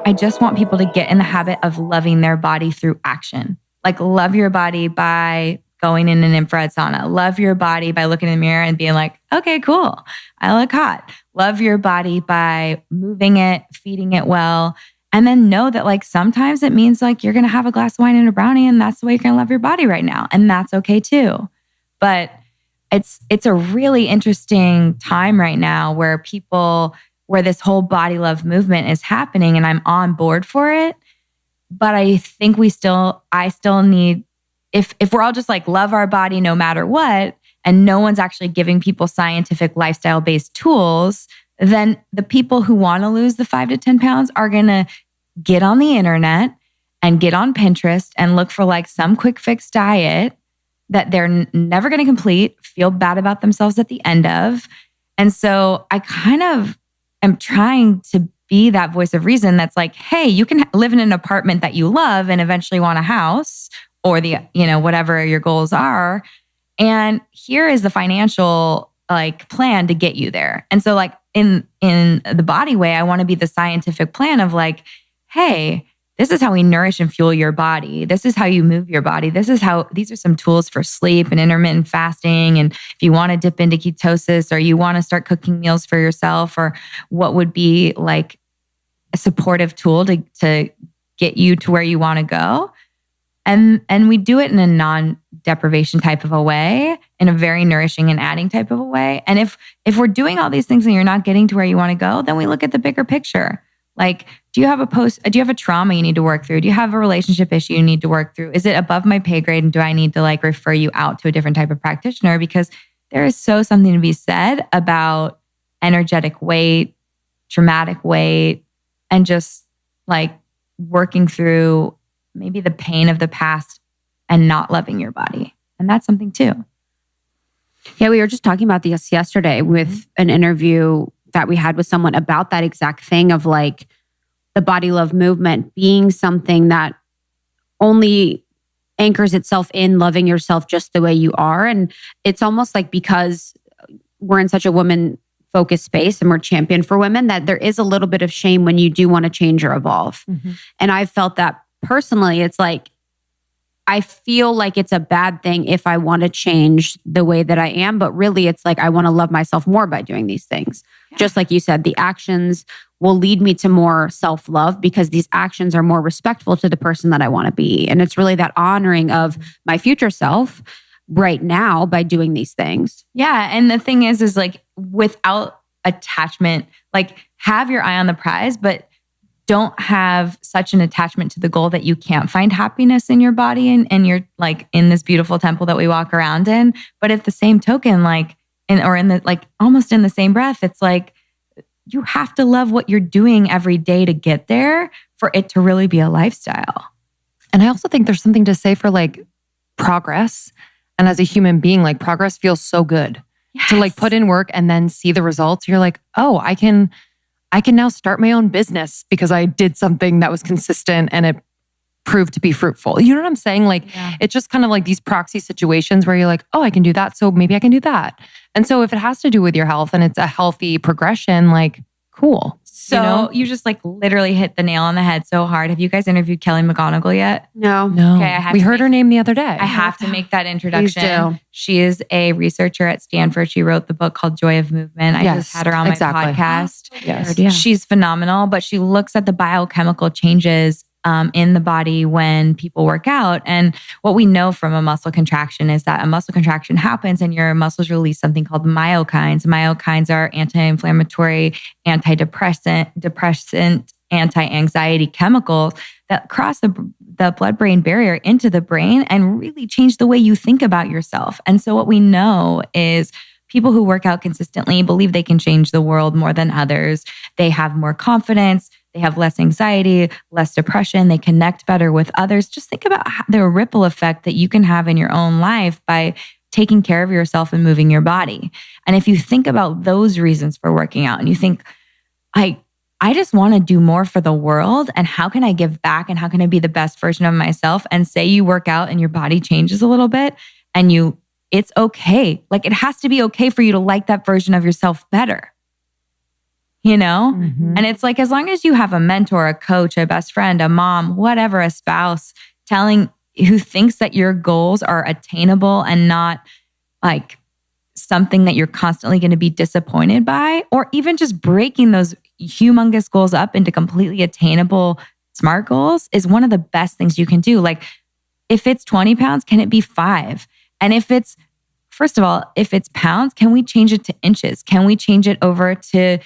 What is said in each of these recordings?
I just want people to get in the habit of loving their body through action. Like love your body by going in an infrared sauna. Love your body by looking in the mirror and being like, okay, cool. I look hot. Love your body by moving it, feeding it well. And then know that like sometimes it means like you're going to have a glass of wine and a brownie and that's the way you're going to love your body right now. And that's okay too. But it's a really interesting time right now where this whole body love movement is happening and I'm on board for it. But I think I still need, if we're all just like love our body no matter what, and no one's actually giving people scientific lifestyle-based tools, then the people who want to lose the 5 to 10 pounds are going to get on the internet and get on Pinterest and look for like some quick fix diet that they're never going to complete, feel bad about themselves at the end of. And so I kind of am trying to be that voice of reason that's like, hey, you can live in an apartment that you love and eventually want a house or whatever your goals are. And here is the financial like plan to get you there. And so like in the body way, I want to be the scientific plan of like, hey, this is how we nourish and fuel your body. This is how you move your body. These are some tools for sleep and intermittent fasting. And if you want to dip into ketosis or you want to start cooking meals for yourself, or what would be like a supportive tool to get you to where you want to go. And we do it in a non-deprivation type of a way, in a very nourishing and adding type of a way. And if we're doing all these things and you're not getting to where you want to go, then we look at the bigger picture. Like, do you have a trauma you need to work through? Do you have a relationship issue you need to work through? Is it above my pay grade? And do I need to like refer you out to a different type of practitioner? Because there is something to be said about energetic weight, traumatic weight, and just like working through maybe the pain of the past and not loving your body. And that's something too. Yeah, we were just talking about this yesterday with an interview that we had with someone about that exact thing of like the body love movement being something that only anchors itself in loving yourself just the way you are. And it's almost like because we're in such a woman-focused space and we're championed for women, that there is a little bit of shame when you do want to change or evolve. Mm-hmm. And I've felt that personally. It's like, I feel like it's a bad thing if I want to change the way that I am, but really it's like I want to love myself more by doing these things. Yeah. Just like you said, the actions will lead me to more self-love because these actions are more respectful to the person that I want to be. And it's really that honoring of my future self right now by doing these things. Yeah. And the thing is like without attachment, like have your eye on the prize, but don't have such an attachment to the goal that you can't find happiness in your body and you're like in this beautiful temple that we walk around in. But at the same token, almost in the same breath, it's like you have to love what you're doing every day to get there for it to really be a lifestyle. And I also think there's something to say for like progress. And as a human being, like progress feels so good. Yes. To like put in work and then see the results. You're like, oh, I can now start my own business because I did something that was consistent and it proved to be fruitful. You know what I'm saying? Like, It's just kind of like these proxy situations where you're like, oh, I can do that. So maybe I can do that. And so if it has to do with your health and it's a healthy progression, like, cool. So you just like literally hit the nail on the head so hard. Have you guys interviewed Kelly McGonigal yet? No. Okay, we heard her name the other day. I have to make that introduction. Please do. She is a researcher at Stanford. She wrote the book called Joy of Movement. I just had her on my podcast. Yes. Yeah. She's phenomenal, but she looks at the biochemical changes in the body when people work out. And what we know from a muscle contraction is that a muscle contraction happens and your muscles release something called myokines. Myokines are anti-inflammatory, antidepressant, anti-anxiety chemicals that cross the blood-brain barrier into the brain and really change the way you think about yourself. And so what we know is people who work out consistently believe they can change the world more than others. They have more confidence. They have less anxiety, less depression. They connect better with others. Just think about the ripple effect that you can have in your own life by taking care of yourself and moving your body. And if you think about those reasons for working out and you think, I just want to do more for the world and how can I give back and how can I be the best version of myself? And say you work out and your body changes a little bit and it's okay. Like it has to be okay for you to like that version of yourself better. you know? Mhm. And it's like, as long as you have a mentor, a coach, a best friend, a mom, whatever, a spouse who thinks that your goals are attainable and not like something that you're constantly going to be disappointed by, or even just breaking those humongous goals up into completely attainable SMART goals is one of the best things you can do. Like if it's 20 pounds, can it be 5? And first of all, if it's pounds, can we change it to inches? Can we change it over to,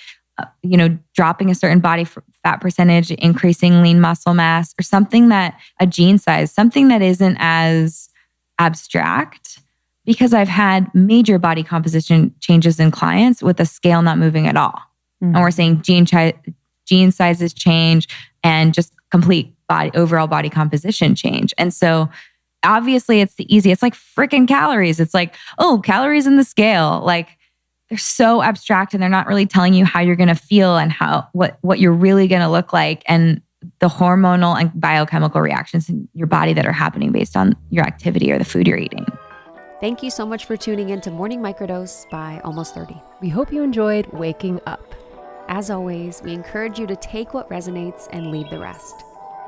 dropping a certain body fat percentage, increasing lean muscle mass, or a jean size, something that isn't as abstract? Because I've had major body composition changes in clients with the scale not moving at all. Mm-hmm. And we're saying jean sizes change and just complete overall body composition change. And so obviously it's the easy. It's like freaking calories. It's like, oh, calories in the scale. Like they're so abstract and they're not really telling you how you're going to feel and what you're really going to look like and the hormonal and biochemical reactions in your body that are happening based on your activity or the food you're eating. Thank you so much for tuning in to Morning Microdose by Almost 30. We hope you enjoyed waking up. As always, we encourage you to take what resonates and leave the rest.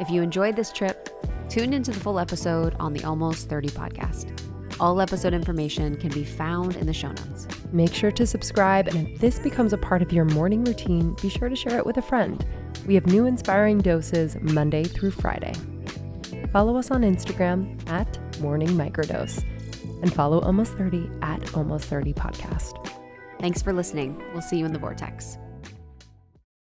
If you enjoyed this trip, tune into the full episode on the Almost 30 podcast. All episode information can be found in the show notes. Make sure to subscribe, and if this becomes a part of your morning routine, be sure to share it with a friend. We have new inspiring doses Monday through Friday. Follow us on Instagram at Morning Microdose, and follow Almost 30 at Almost 30 Podcast. Thanks for listening. We'll see you in the vortex.